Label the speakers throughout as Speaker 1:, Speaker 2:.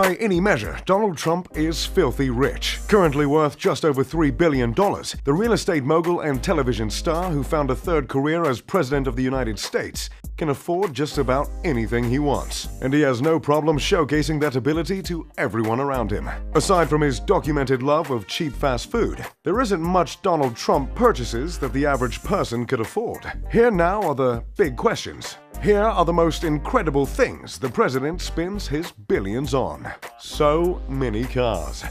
Speaker 1: By any measure, Donald Trump is filthy rich. Currently worth just over $3 billion, the real estate mogul and television star who found a third career as President of the United States can afford just about anything he wants. And he has no problem showcasing that ability to everyone around him. Aside from his documented love of cheap fast food, there isn't much Donald Trump purchases that the average person could afford. Here now are the big questions. Here are the most incredible things the president spends his billions on. So many cars.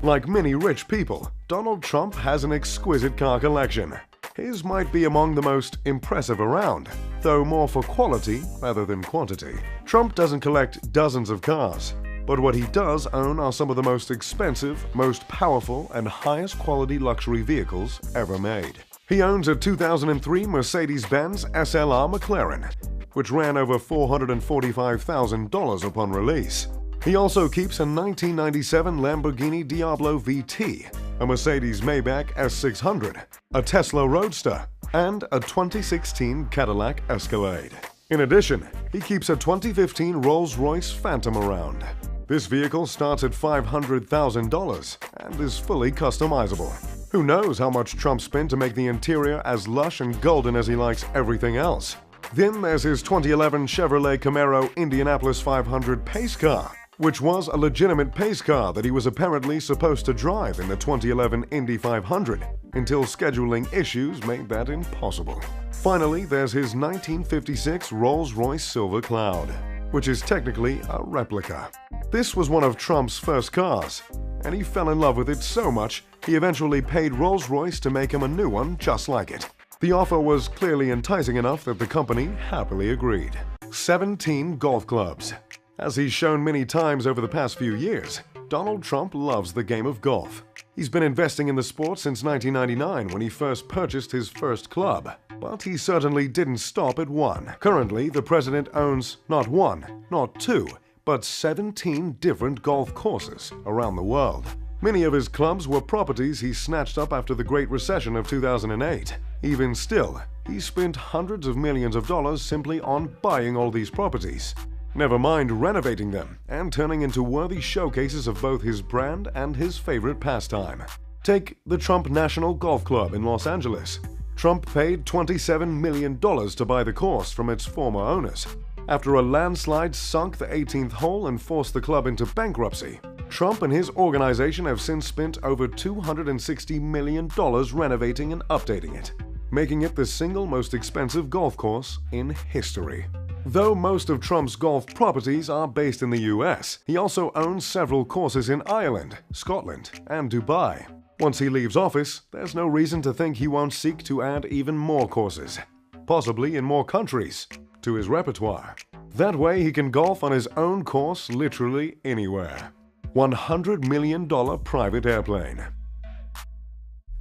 Speaker 1: Like many rich people, Donald Trump has an exquisite car collection. His might be among the most impressive around, though more for quality rather than quantity. Trump doesn't collect dozens of cars, but what he does own are some of the most expensive, most powerful, and highest quality luxury vehicles ever made. He owns a 2003 Mercedes-Benz SLR McLaren, which ran over $445,000 upon release. He also keeps a 1997 Lamborghini Diablo VT, a Mercedes Maybach S600, a Tesla Roadster, and a 2016 Cadillac Escalade. In addition, he keeps a 2015 Rolls-Royce Phantom around. This vehicle starts at $500,000 and is fully customizable. Who knows how much Trump spent to make the interior as lush and golden as he likes everything else. Then there's his 2011 Chevrolet Camaro Indianapolis 500 pace car, which was a legitimate pace car that he was apparently supposed to drive in the 2011 Indy 500, until scheduling issues made that impossible. Finally, there's his 1956 Rolls-Royce Silver Cloud, which is technically a replica. This was one of Trump's first cars, and he fell in love with it so much he eventually paid Rolls-Royce to make him a new one just like it. The offer was clearly enticing enough that the company happily agreed. 17 golf clubs. As he's shown many times over the past few years, Donald Trump loves the game of golf. He's been investing in the sport since 1999 when he first purchased his first club. But he certainly didn't stop at one. Currently, the president owns not one, not two, but 17 different golf courses around the world. Many of his clubs were properties he snatched up after the Great Recession of 2008. Even still, he spent hundreds of millions of dollars simply on buying all these properties. Never mind renovating them and turning into worthy showcases of both his brand and his favorite pastime. Take the Trump National Golf Club in Los Angeles. Trump paid $27 million to buy the course from its former owners. After a landslide sunk the 18th hole and forced the club into bankruptcy, Trump and his organization have since spent over $260 million renovating and updating it, making it the single most expensive golf course in history. Though most of Trump's golf properties are based in the US, he also owns several courses in Ireland, Scotland, and Dubai. Once he leaves office, there's no reason to think he won't seek to add even more courses, possibly in more countries, to his repertoire. That way he can golf on his own course literally anywhere. $100 million private airplane.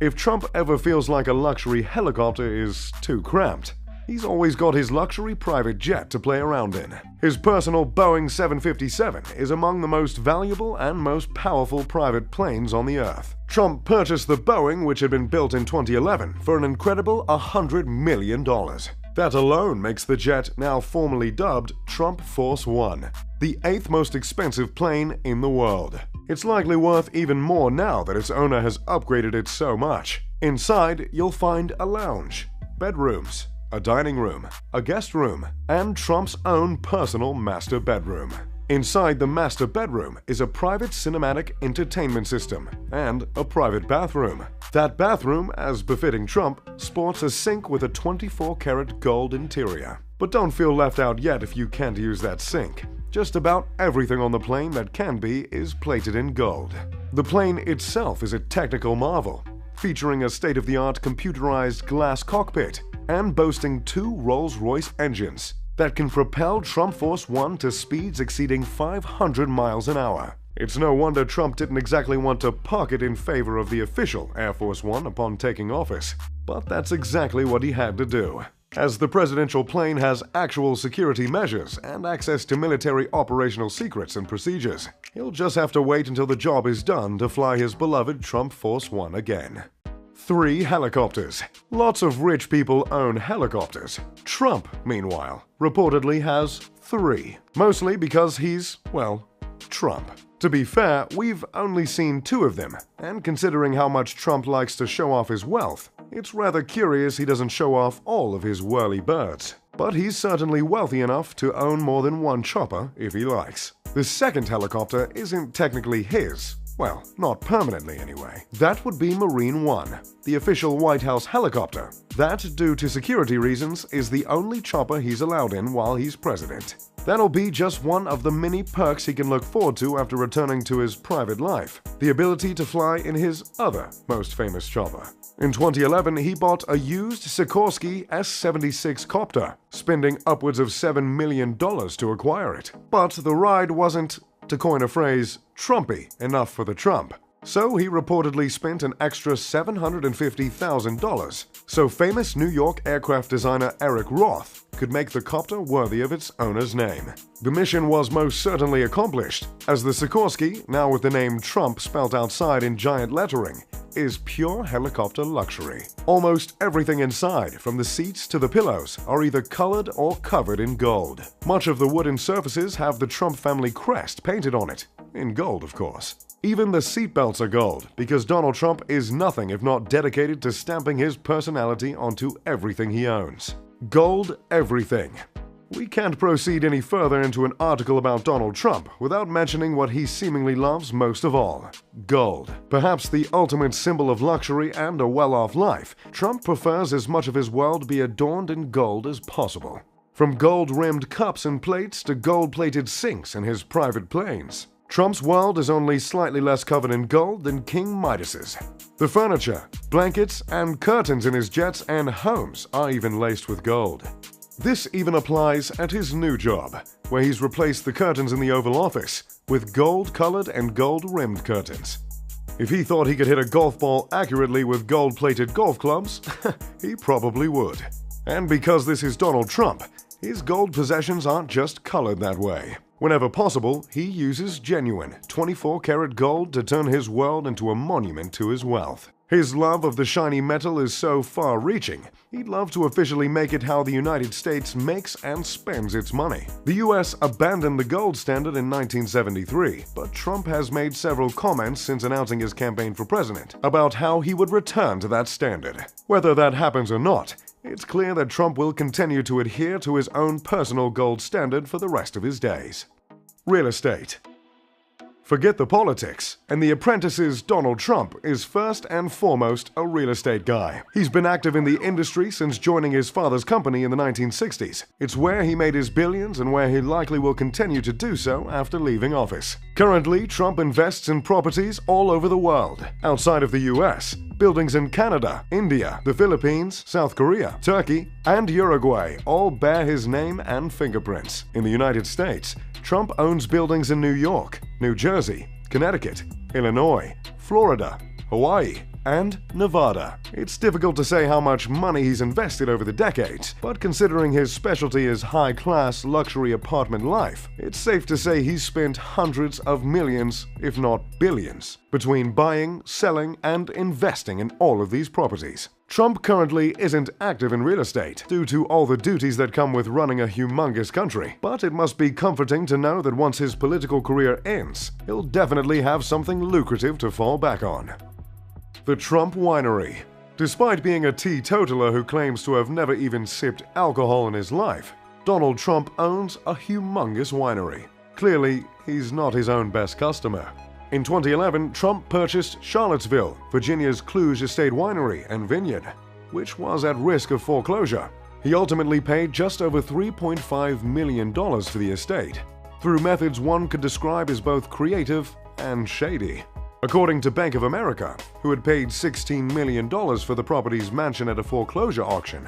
Speaker 1: If Trump ever feels like a luxury helicopter is too cramped, he's always got his luxury private jet to play around in. His personal Boeing 757 is among the most valuable and most powerful private planes on the earth. Trump purchased the Boeing, which had been built in 2011, for an incredible $100 million. That alone makes the jet now formally dubbed Trump Force One, the 8th most expensive plane in the world. It's likely worth even more now that its owner has upgraded it so much. Inside, you'll find a lounge, bedrooms, a dining room, a guest room, and Trump's own personal master bedroom. Inside the master bedroom is a private cinematic entertainment system and a private bathroom. That bathroom, as befitting Trump, sports a sink with a 24-karat gold interior. But don't feel left out yet if you can't use that sink. Just about everything on the plane that can be is plated in gold. The plane itself is a technical marvel, featuring a state-of-the-art computerized glass cockpit and boasting 2 Rolls-Royce engines that can propel Trump Force One to speeds exceeding 500 miles an hour. It's no wonder Trump didn't exactly want to park it in favor of the official Air Force One upon taking office. But that's exactly what he had to do. As the presidential plane has actual security measures and access to military operational secrets and procedures, he'll just have to wait until the job is done to fly his beloved Trump Force One again. 3 helicopters. Lots of rich people own helicopters. Trump, meanwhile, reportedly has 3. Mostly because he's, well, Trump. To be fair, we've only seen 2 of them, and considering how much Trump likes to show off his wealth, it's rather curious he doesn't show off all of his whirly-birds. But he's certainly wealthy enough to own more than one chopper if he likes. The second helicopter isn't technically his. Well, not permanently anyway. That would be Marine One, the official White House helicopter. That, due to security reasons, is the only chopper he's allowed in while he's president. That'll be just one of the many perks he can look forward to after returning to his private life, the ability to fly in his other most famous chopper. In 2011, he bought a used Sikorsky S-76 copter, spending upwards of $7 million to acquire it. But the ride wasn't, to coin a phrase, Trumpy enough for the Trump. So he reportedly spent an extra $750,000, so famous New York aircraft designer Eric Roth could make the copter worthy of its owner's name. The mission was most certainly accomplished, as the Sikorsky, now with the name Trump spelt outside in giant lettering, is pure helicopter luxury. Almost everything inside, from the seats to the pillows, are either colored or covered in gold. Much of the wooden surfaces have the Trump family crest painted on it, in gold of course. Even the seatbelts are gold, because Donald Trump is nothing if not dedicated to stamping his personality onto everything he owns. Gold everything. We can't proceed any further into an article about Donald Trump without mentioning what he seemingly loves most of all: gold. Perhaps the ultimate symbol of luxury and a well-off life, Trump prefers as much of his world be adorned in gold as possible. From gold-rimmed cups and plates to gold-plated sinks in his private planes, Trump's world is only slightly less covered in gold than King Midas's. The furniture, blankets, and curtains in his jets and homes are even laced with gold. This even applies at his new job, where he's replaced the curtains in the Oval Office with gold-colored and gold-rimmed curtains. If he thought he could hit a golf ball accurately with gold-plated golf clubs, he probably would. And because this is Donald Trump, his gold possessions aren't just colored that way. Whenever possible, he uses genuine 24-karat gold to turn his world into a monument to his wealth. His love of the shiny metal is so far-reaching, he'd love to officially make it how the United States makes and spends its money. The US abandoned the gold standard in 1973, but Trump has made several comments since announcing his campaign for president about how he would return to that standard. Whether that happens or not, it's clear that Trump will continue to adhere to his own personal gold standard for the rest of his days. Real estate. Forget the politics, and The Apprentice's Donald Trump is first and foremost a real estate guy. He's been active in the industry since joining his father's company in the 1960s. It's where he made his billions and where he likely will continue to do so after leaving office. Currently, Trump invests in properties all over the world. Outside of the US, buildings in Canada, India, the Philippines, South Korea, Turkey, and Uruguay all bear his name and fingerprints. In the United States, Trump owns buildings in New York, New Jersey, Connecticut, Illinois, Florida, Hawaii, and Nevada. It's difficult to say how much money he's invested over the decades, but considering his specialty is high-class luxury apartment life, it's safe to say he's spent hundreds of millions, if not billions, between buying, selling, and investing in all of these properties. Trump currently isn't active in real estate due to all the duties that come with running a humongous country, but it must be comforting to know that once his political career ends, he'll definitely have something lucrative to fall back on. The Trump Winery. Despite being a teetotaler who claims to have never even sipped alcohol in his life, Donald Trump owns a humongous winery. Clearly, he's not his own best customer. In 2011, Trump purchased Charlottesville, Virginia's Kluge Estate Winery and Vineyard, which was at risk of foreclosure. He ultimately paid just over $3.5 million for the estate, through methods one could describe as both creative and shady. According to Bank of America, who had paid $16 million for the property's mansion at a foreclosure auction,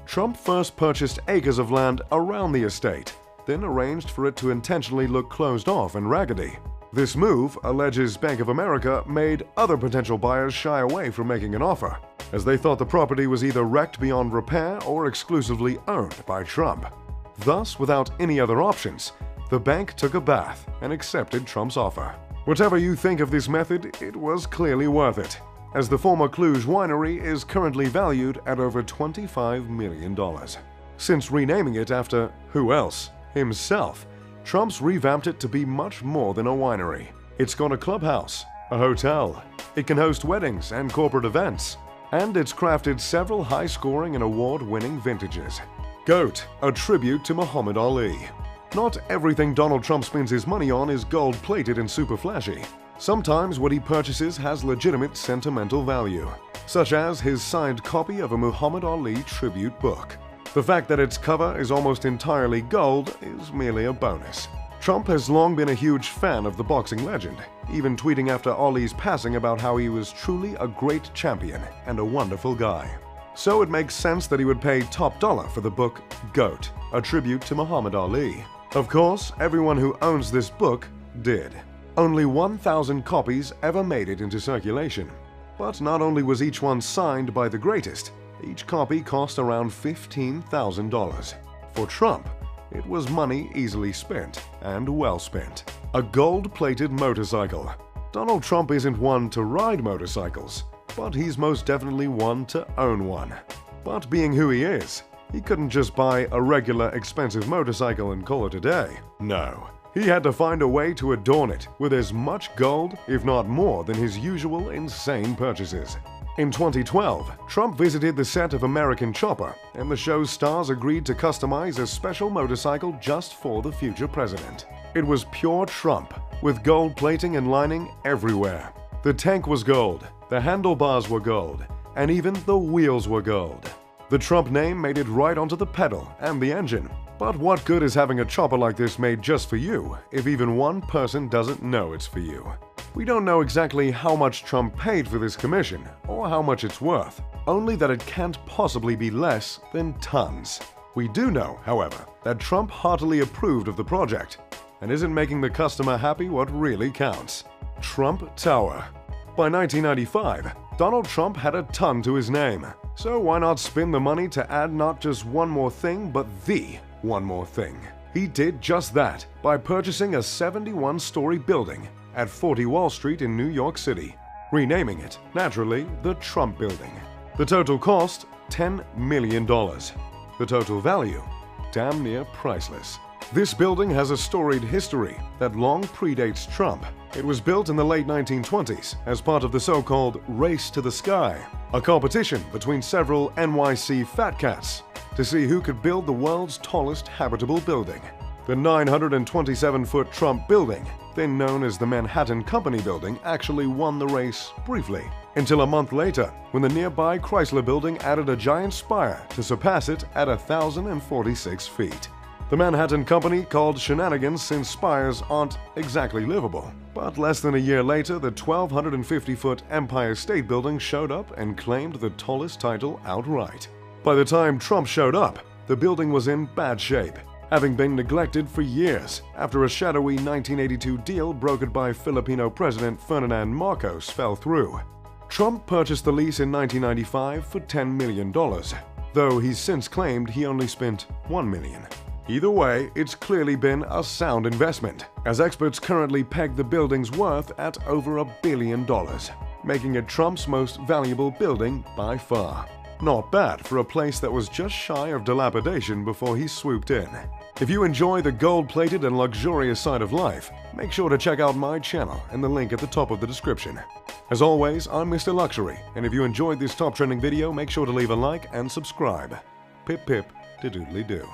Speaker 1: Trump first purchased acres of land around the estate, then arranged for it to intentionally look closed off and raggedy. This move, alleges Bank of America, made other potential buyers shy away from making an offer, as they thought the property was either wrecked beyond repair or exclusively owned by Trump. Thus, without any other options, the bank took a bath and accepted Trump's offer. Whatever you think of this method, it was clearly worth it, as the former Kluge winery is currently valued at over $25 million. Since renaming it after who else? Himself, Trump's revamped it to be much more than a winery. It's got a clubhouse, a hotel, it can host weddings and corporate events, and it's crafted several high-scoring and award-winning vintages. GOAT, a tribute to Muhammad Ali. Not everything Donald Trump spends his money on is gold-plated and super flashy. Sometimes what he purchases has legitimate sentimental value, such as his signed copy of a Muhammad Ali tribute book. The fact that its cover is almost entirely gold is merely a bonus. Trump has long been a huge fan of the boxing legend, even tweeting after Ali's passing about how he was truly a great champion and a wonderful guy. So it makes sense that he would pay top dollar for the book GOAT, a tribute to Muhammad Ali. Of course, everyone who owns this book did. Only 1,000 copies ever made it into circulation. But not only was each one signed by the greatest, each copy cost around $15,000. For Trump, it was money easily spent and well spent. A gold-plated motorcycle. Donald Trump isn't one to ride motorcycles, but he's most definitely one to own one. But being who he is, he couldn't just buy a regular expensive motorcycle and call it a day. No. He had to find a way to adorn it with as much gold, if not more, than his usual insane purchases. In 2012, Trump visited the set of American Chopper, and the show's stars agreed to customize a special motorcycle just for the future president. It was pure Trump, with gold plating and lining everywhere. The tank was gold, the handlebars were gold, and even the wheels were gold. The Trump name made it right onto the pedal and the engine. But what good is having a chopper like this made just for you if even one person doesn't know it's for you? We don't know exactly how much Trump paid for this commission or how much it's worth, only that it can't possibly be less than tons. We do know, however, that Trump heartily approved of the project and isn't making the customer happy what really counts. Trump Tower. By 1995, Donald Trump had a ton to his name, so why not spend the money to add not just one more thing but the one more thing? He did just that by purchasing a 71-story building at 40 Wall Street in New York City, renaming it, naturally, the Trump Building. The total cost, $10 million. The total value, damn near priceless. This building has a storied history that long predates Trump. It was built in the late 1920s as part of the so-called Race to the Sky, a competition between several NYC fat cats to see who could build the world's tallest habitable building. The 927-foot Trump Building, then known as the Manhattan Company Building, actually won the race briefly, until a month later when the nearby Chrysler Building added a giant spire to surpass it at 1,046 feet. The Manhattan Company called shenanigans since spires aren't exactly livable. But less than a year later, the 1,250-foot Empire State Building showed up and claimed the tallest title outright. By the time Trump showed up, the building was in bad shape, having been neglected for years after a shadowy 1982 deal brokered by Filipino President Ferdinand Marcos fell through. Trump purchased the lease in 1995 for $10 million, though he's since claimed he only spent $1 million. Either way, it's clearly been a sound investment, as experts currently peg the building's worth at over $1 billion, making it Trump's most valuable building by far. Not bad for a place that was just shy of dilapidation before he swooped in. If you enjoy the gold-plated and luxurious side of life, make sure to check out my channel and the link at the top of the description. As always, I'm Mr. Luxury, and if you enjoyed this top trending video, make sure to leave a like and subscribe. Pip pip de doodly doo.